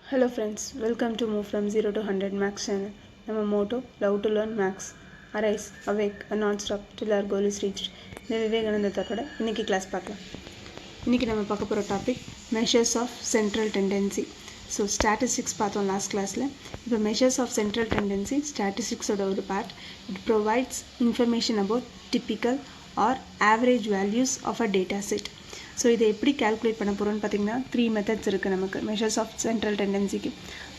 Hello friends, welcome to Move from 0 to 100 Max channel. Our motto, love to learn Max. Arise, awake and non-stop till our goal is reached. இந்த விவேகானந்தத்தோட இன்னைக்கு class பார்க்கலாம். இன்னைக்கு நம்ம பார்க்க போகிற topic measures of central tendency. So statistics பார்த்தோம் last கிளாஸில். இப்போ மெஷர்ஸ் ஆஃப் சென்ட்ரல் டெண்டன்சி ஸ்டாட்டிஸ்டிக்ஸோட ஒரு part. It provides information about typical or average values of a data set. So இதை எப்படி கால்குலேட் பண்ண போகிறோன்னு பார்த்தீங்கன்னா 3 மெத்தட்ஸ் இருக்குது நமக்கு மெஷர்ஸ் ஆஃப் சென்ட்ரல் டெண்டன்சிக்கு.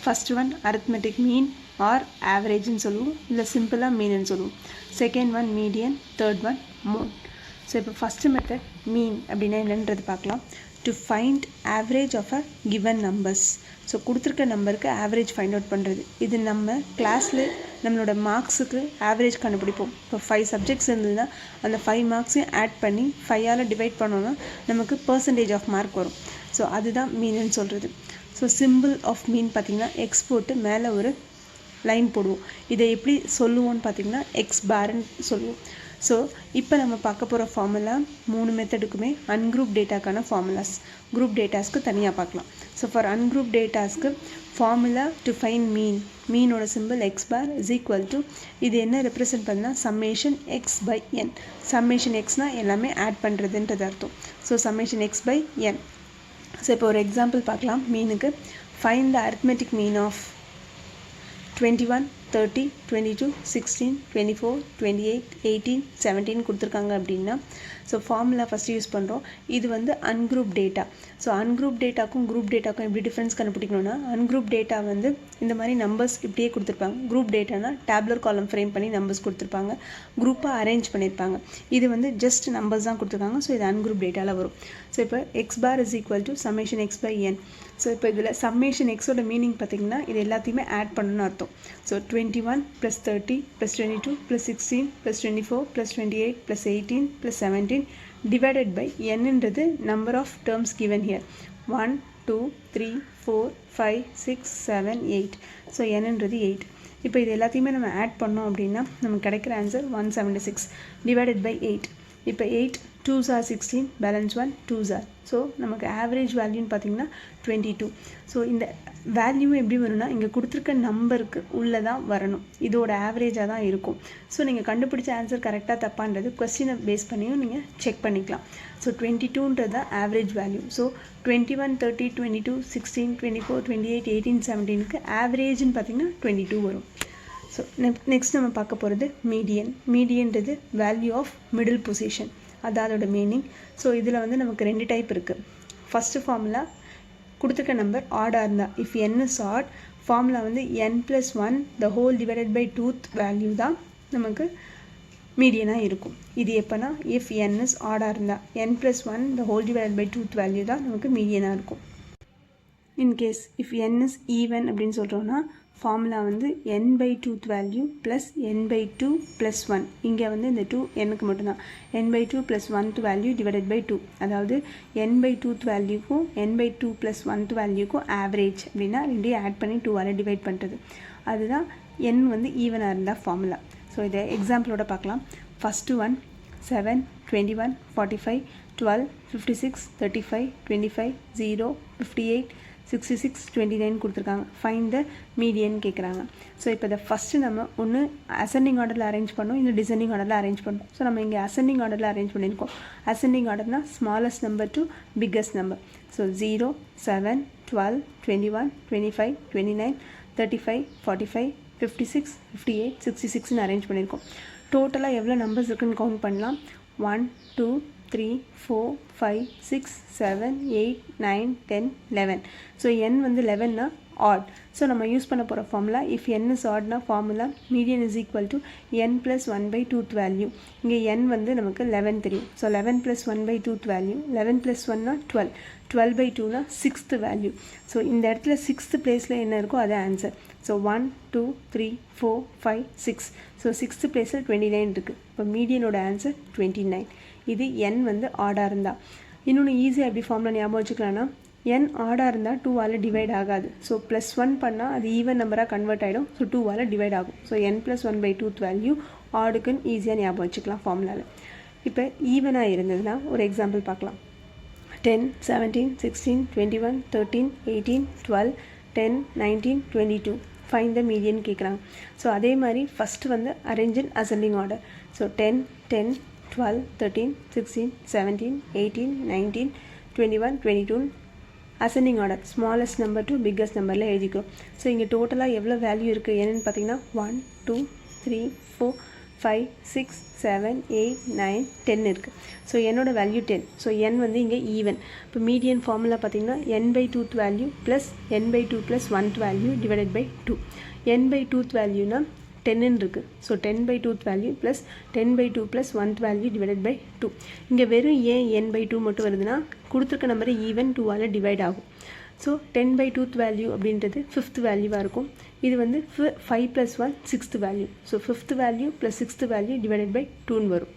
First one arithmetic mean or ஆவரேஜ்னு சொல்லுவோம், இல்லை சிம்பிளாக மீன்னு சொல்லுவோம். Second one median, third one mode. So இப்போ ஃபஸ்ட்டு மெத்தட் மீன் அப்படின்னா என்னன்றது பார்க்கலாம். To find average of a given numbers. So கொடுத்துருக்க நம்பருக்கு ஆவரேஜ் ஃபைண்ட் அவுட் பண்ணுறது. இது நம்ம கிளாஸில் நம்மளோட மார்க்ஸுக்கு ஆவரேஜ் கண்டுபிடிப்போம். இப்போ 5 சப்ஜெக்ட்ஸ் இருந்ததுன்னா அந்த 5 மார்க்ஸையும் ஆட் பண்ணி 5ஆல் டிவைட் பண்ணோன்னா நமக்கு பர்சன்டேஜ் ஆஃப் மார்க் வரும். ஸோ அதுதான் மீனுன்னு சொல்கிறது. ஸோ சிம்பிள் ஆஃப் மீன் பார்த்திங்கன்னா எக்ஸ் போட்டு மேலே ஒரு லைன் போடுவோம். இதை எப்படி சொல்லுவோன்னு பார்த்திங்கன்னா எக்ஸ் பார்ன்னு சொல்லுவோம். ஸோ இப்போ நம்ம பார்க்க போகிற ஃபார்முலா 3 மெத்தடுக்குமே அன்குரூப் டேட்டாக்கான ஃபார்முலாஸ். குரூப் டேட்டாஸ்க்கு தனியாக பார்க்கலாம். ஸோ ஃபார் அன்குரூப் டேட்டாஸ்க்கு ஃபார்முலா டு ஃபைண்ட் மீனோட simple x bar is equal to, இது என்ன ரெப்ரசன்ட் பண்ணால் summation x by n. Summation எக்ஸ்னால் எல்லாமே ஆட் பண்ணுறதுன்றது அர்த்தம். So summation x by n. So இப்போ ஒரு எக்ஸாம்பிள் பார்க்கலாம் மீனுக்கு. Find the arithmetic mean of 21, 30, 22, 16, 24, 28, 18, 17 கொடுத்துருக்காங்க அப்படின்னா ஸோ ஃபார்முலா ஃபஸ்ட்டு யூஸ் பண்ணுறோம். இது வந்து அன்குரூப் டேட்டா. ஸோ அன்குரூப் டேட்டாக்கும் குரூப் டேட்டாக்கும் எப்படி டிஃப்ரென்ஸ் கண்டுபிடிக்கணும்னா, அன்குரூப் டேட்டா வந்து இந்த மாதிரி நம்பர்ஸ் இப்படியே கொடுத்துருப்பாங்க. குரூப் டேட்டானா டேப்லர் காலம் ஃப்ரேம் பண்ணி நம்பர்ஸ் கொடுத்துருப்பாங்க, குரூப்பாக அரேஞ்ச் பண்ணியிருப்பாங்க. இது வந்து ஜஸ்ட் நம்பர்ஸ் தான் கொடுத்துருக்காங்க. ஸோ இது அன்குரூப் டேட்டாவில் வரும். ஸோ இப்போ x bar is equal to summation x by n. So இப்போ இதில் சம்மேஷன் எக்ஸோட மீனிங் பார்த்திங்கன்னா இது எல்லாத்தையுமே ஆட் பண்ணணும்னு அர்த்தம். So 21 + 30 + 22 + 16 + 24 + 28 + 18 + 17 divided by n-ன்றது number of terms given here. 1, 2, 3, 4, 5, 6, 7, 8. So n-ன்றது 8. இப்போ இது எல்லாத்தையுமே நம்ம ஆட் பண்ணோம் அப்படின்னா நமக்கு கிடைக்கிற ஆன்சர் 176 divided by 8. இப்போ 8 2s are 16, balance 1 2s are. So நமக்கு ஆவரேஜ் வேல்யூன்னு பார்த்தீங்கன்னா 22. ஸோ இந்த வேல்யூ எப்படி வரும்னா இங்கே கொடுத்துருக்க நம்பருக்கு உள்ளே தான் வரணும். இதோட ஆவரேஜாக தான் இருக்கும். ஸோ நீங்கள் கண்டுபிடிச்ச ஆன்சர் கரெக்டாக தப்பான்றது கொஸ்டினை பேஸ் பண்ணியும் நீங்கள் செக் பண்ணிக்கலாம். ஸோ 22ன்றது தான் ஆவரேஜ் வேல்யூ. ஸோ 21, 30, 22, 16, 24, 28, 18, 17க்கு ஆவரேஜ்னு பார்த்தீங்கன்னா 22 வரும். ஸோ நெக்ஸ்ட் நம்ம பார்க்க போகிறது மீடியன். மீடியன்றது வேல்யூ ஆஃப் மிடில் பொசிஷன், அதோட மீனிங். ஸோ இதில் வந்து நமக்கு 2 டைப் இருக்குது. ஃபஸ்ட்டு ஃபார்முலா கொடுத்துருக்க நம்பர் ஆடாக இருந்தால் if n is odd, formula வந்து n + 1 the whole divided by 2th value தான் நமக்கு மீடியனாக இருக்கும். இது எப்போனா இஃப் n இஸ் ஆடாக இருந்தால் n + 1 the whole divided by 2th value தான் நமக்கு மீடியனாக இருக்கும். In case if n is even அப்படின்னு சொல்கிறோன்னா ஃபார்முலா வந்து n/2th வேல்யூ ப்ளஸ் n/2 + 1. இங்கே வந்து இந்த 2 n-க்கு மட்டும்தான். n/2 + 1th value divided by 2. அதாவது n/2th வேல்யூக்கும் n/2 + 1th வேல்யூக்கும் ஆவரேஜ் அப்படின்னா ரெண்டையும் ஆட் பண்ணி 2ஆல் டிவைட் பண்ணுறது. அதுதான் n வந்து ஈவனாக இருந்தால் ஃபார்முலா. ஸோ இதை எக்ஸாம்பிளோட பார்க்கலாம். ஃபஸ்ட்டு ஒன் 7, 21, 45, 12, 56, 35, 25, 0, 58, 66, 29 கொடுத்துருக்காங்க. ஃபைண்ட் த மீடியன் கேட்குறாங்க. ஸோ இப்போ இதை ஃபஸ்ட்டு நம்ம ஒன்று அசெண்டிங் ஆர்டரில் அரேஞ்ச் பண்ணோம், இல்லை டிசெண்டிங் ஆர்டரில் அரேஞ்ச் பண்ணோம். ஸோ நம்ம இங்கே அசெண்டிங் ஆர்டரில் அரேஞ்ச் பண்ணியிருக்கோம். அசெண்டிங் ஆர்டர்னா smallest number to biggest number. So 0, 7, 12, 21, 25, 29, 35, 45, 56, 58, 66ன்னு arrange பண்ணியிருக்கோம். டோட்டலாக எவ்வளோ நம்பர்ஸ் இருக்குன்னு கவுண்ட் பண்ணலாம். 1, 2, 3, 4, 5, 6, 7, 8, 9, 10, 11. ஸோ n வந்து 11னா ஆட். ஸோ நம்ம யூஸ் பண்ண போகிற ஃபார்முலா இஃப் n இஸ் ஆட்னா formula median is equal to n + 1/2th value. இங்கே n வந்து நமக்கு 11 தெரியும். So 11 + 1/2th value. 11 + 1னா 12. 12/2னா 6th வேல்யூ. ஸோ இந்த இடத்துல 6th பிளேஸில் என்ன இருக்கோ அது ஆன்சர். ஸோ 1, 2, 3, 4, 5, 6. ஸோ 6th பிளேஸில் 29 இருக்குது. இப்போ மீடியனோட ஆன்சர் 29. இது n வந்து ஆடாக இருந்தால். இன்னொன்று ஈஸியாக எப்படி ஃபார்முலா ஞாபகம் வச்சுக்கலாம்னா n ஆடாக இருந்தால் 2ஆல் டிவைட் ஆகாது. ஸோ +1 பண்ணால் அது ஈவன் நம்பராக கன்வெர்ட் ஆகிடும். ஸோ 2ஆல் டிவைட் ஆகும். ஸோ n + 1/2th வேல்யூ ஆடுக்குன்னு ஈஸியாக ஞாபகம் வச்சுக்கலாம் ஃபார்முலாவில். இப்போ ஈவனாக இருந்ததுன்னா ஒரு எக்ஸாம்பிள் பார்க்கலாம். 10, 17, 16, 21, 13, 18, 12, 10, 19, 22. Find the median கேட்குறாங்க. ஸோ அதே மாதிரி ஃபஸ்ட்டு வந்து arrange in ascending order. So 10, 10, 12, 13, 16, 17, 18, 19, 21, 22 ascending order smallest number to biggest நம்பரில் எழுதிக்கிறோம். ஸோ இங்கே டோட்டலாக எவ்வளோ வேல்யூ இருக்குது என்னென்னு பார்த்தீங்கன்னா 1, 2, 3, 4, 5, 6, 7, 8, 9, 10 இருக்குது. ஸோ என்னோட வேல்யூ 10. ஸோ n வந்து இங்கே ஈவன். இப்போ மீடியன் ஃபார்முலா பார்த்தீங்கன்னா n/2th value plus n/2 plus 1th value divided by 2. n/2th வேல்யூனா 10 இருக்குது. So 10/2th value plus 10/2 plus 1th value divided by 2. இங்கே வெறும் ஏன் n/2 மட்டும் வருதுன்னா கொடுத்துருக்க நம்பரை ஈவன் 2ஆல் டிவைட் ஆகும். ஸோ 10/2th வேல்யூ அப்படின்றது 5th வேல்யூவாக இருக்கும். இது வந்து 5 + 1 6th value. So 5th value plus 6th value divided by 2ன்னு வரும்.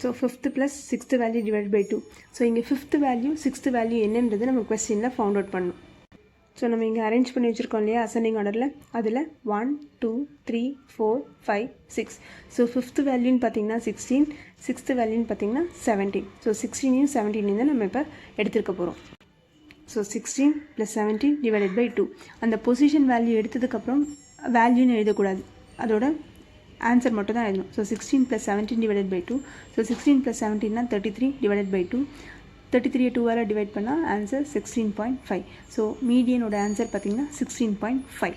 So 5th plus 6th value divide by 2. So இங்கே 5th வேல்யூ 6th வேல்யூ என்னன்றது நம்ம கொஸ்டினில் ஃபவுண்ட் அவுட் பண்ணணும். ஸோ நம்ம இங்கே அரேஞ்ச் பண்ணி வச்சுருக்கோம் இல்லையா அசெண்டிங் ஆர்டரில், அதில் 1, 2, 3, 4, 5, 6. ஸோ 5th வேல்யூன்னு பார்த்தீங்கன்னா 16, 6th வேல்யூன்னு பார்த்தீங்கன்னா 17. ஸோ 16 17 தான் நம்ம இப்போ எடுத்துருக்க போகிறோம். So 16 + 17 divided by 2. அந்த பொசிஷன் வேல்யூ எடுத்ததுக்கப்புறம் வேல்யூன்னு எழுதக்கூடாது, அதோட ஆன்சர் மட்டும் தான் எழுதணும். So 16 + 17 divided by 2. So 16 + 17 33 divided by 2. 33 2ஆல் டிவைட் பண்ணால் ஆன்சர் 16.5. ஸோ மீடியனோட ஆன்சர் பார்த்திங்கன்னா 16.5.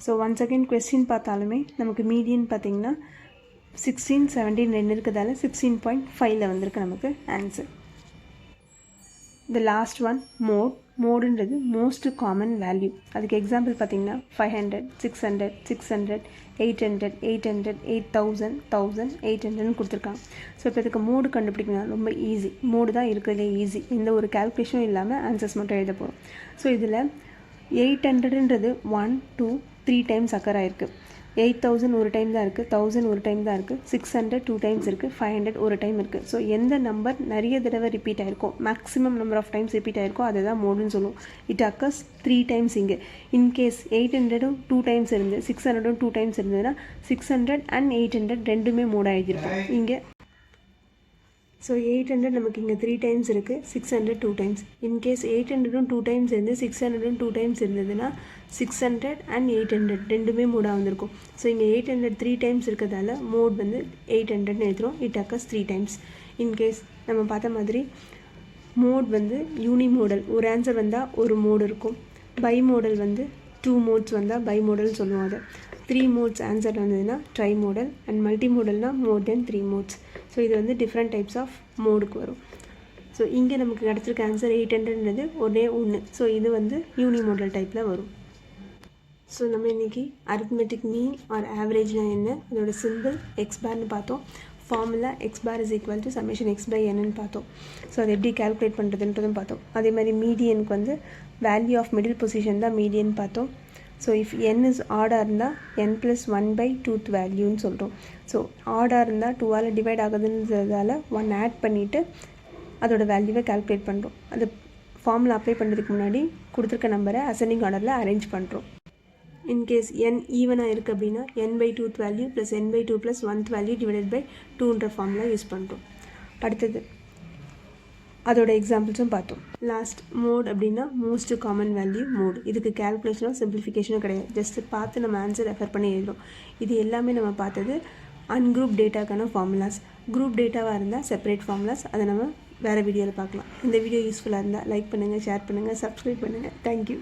ஸோ ஒன்ஸ் அகெயின் கொஸ்டின் பார்த்தாலுமே நமக்கு மீடியன் பார்த்திங்கன்னா 16, 17 2 இருக்கிறதால 16.5ல் வந்திருக்கு நமக்கு ஆன்சர். The last one மோடுன்றது மோஸ்ட் காமன் வேல்யூ. அதுக்கு எக்ஸாம்பிள் பார்த்தீங்கன்னா 500, 600, 600, 800, 800, 8000, 1000, 800ன்னு கொடுத்துருக்காங்க. ஸோ இப்போ இதுக்கு மோடு கண்டுபிடிக்கணும் ரொம்ப ஈஸி. மோடு தான் இருக்கிறதுலே ஈஸி. எந்த ஒரு கால்குலேஷனும் இல்லாமல் ஆன்சர்ஸ் மட்டும் எழுத போகிறோம். ஸோ இதில் 800ன்றது 1, 2, 3 டைம்ஸ் அக்கர் ஆயிருக்கு. 8000 ஒரு டைம் தான் இருக்குது, 1000 ஒரு டைம் தான் இருக்குது, 600 2 டைம்ஸ் இருக்குது, 500 ஒரு டைம் இருக்குது. ஸோ எந்த நம்பர் நிறைய தடவை ரிப்பீட் ஆகிருக்கும், maximum number of times repeat ஆகிருக்கும், அதை தான் மோடுன்னு சொல்லுவோம். இட் அக்கர்ஸ் 3 டைம்ஸ் இங்கே. இன்கேஸ் 800 2 டைம்ஸ் இருந்து 600 2 டைம்ஸ் இருந்ததுன்னா 600 and 800 ரெண்டுமே மோடாக எழுதியிருக்கும் இங்கே. ஸோ 800 நமக்கு இங்கே 3 டைம்ஸ் இருக்குது, 600 2 டைம்ஸ். இன்கேஸ் 800 2 டைம்ஸ் இருந்து 600 2 டைம்ஸ் இருந்ததுன்னா 600 and 800 ரெண்டுமே மோடாக வந்திருக்கும். ஸோ இங்கே 800 3 டைம்ஸ் இருக்கிறதால மோட் வந்து 800ன்னு எழுதுகிறோம். It occurs 3 times. இன்கேஸ் நம்ம பார்த்த மாதிரி மோட் வந்து யூனி மோடல், ஒரு ஆன்சர் வந்தால் ஒரு மோடு இருக்கும். பை மோடல் வந்து 2 மோட்ஸ் வந்தால் பை மோடல் சொல்லுவோம். அதை 3 மோட்ஸ் ஆன்சர் வந்ததுன்னா ட்ரை மோடல், அண்ட் மல்டி மோடல்னால் மோர் தென் 3 மோட்ஸ். ஸோ இது வந்து டிஃப்ரெண்ட் டைப்ஸ் ஆஃப் மோடுக்கு வரும். ஸோ இங்கே நமக்கு கிடச்சிருக்க ஆன்சர் 800ன்றது ஒரே ஒன்று. ஸோ இது வந்து யூனி மோடல் டைப்பில் வரும். ஸோ நம்ம இன்றைக்கி அரித்மெட்டிக் மீன் ஆர் ஆவரேஜ்னால் என்ன, அதோட சிம்பிள் எக்ஸ் பார்னு பார்த்தோம். Formula x bar is equal to summation x by என்னன்னு பார்த்தோம். ஸோ அதை எப்படி கால்குலேட் பண்ணுறதுன்றதும் பார்த்தோம். அதே மாதிரி மீடியனுக்கு வந்து வேல்யூ ஆஃப் மிடில் பொசிஷன் தான் மீடியன் பார்த்தோம். ஸோ இஃப் n இஸ் ஆடாக இருந்தால் n + 1/2th வேல்யூன்னு சொல்கிறோம். ஸோ ஆடாக இருந்தால் 2ஆல் டிவைட் ஆகுதுன்றதால 1 ஆட் பண்ணிவிட்டு அதோட வேல்யூவை கால்குலேட் பண்ணுறோம். அது ஃபார்முலா அப்ளை பண்ணுறதுக்கு முன்னாடி கொடுத்துருக்க நம்பரை அசெண்டிங் ஆர்டரில் அரேஞ்ச் பண்ணுறோம். இன்கேஸ் n ஈவனாக இருக்குது அப்படின்னா n/2th value plus n/2 plus 1th value divided by 2ன்ற ஃபார்முலா யூஸ் பண்ணுறோம். அடுத்தது அதோட எக்ஸாம்பிள்ஸும் பார்த்தோம். லாஸ்ட் மோட் அப்படின்னா மோஸ்ட் காமன் வேல்யூ மோட். இதுக்கு கேல்குலேஷனோ சிம்பிளிஃபிகேஷனோ கிடையாது, ஜஸ்ட் பார்த்து நம்ம ஆன்சர் ரெஃபர் பண்ணி எழுதுறோம். இது எல்லாமே நம்ம பார்த்தது அன்குரூப் டேட்டாக்கான ஃபார்முலாஸ். குரூப் டேட்டாவாக இருந்தால் செப்பரேட் ஃபார்முலாஸ், அதை நம்ம வேறு வீடியோவில் பார்க்கலாம். இந்த வீடியோ யூஸ்ஃபுல்லாக இருந்தால் லைக் பண்ணுங்கள், ஷேர் பண்ணுங்கள், சப்ஸ்கிரைப் பண்ணுங்கள். தேங்க்யூ.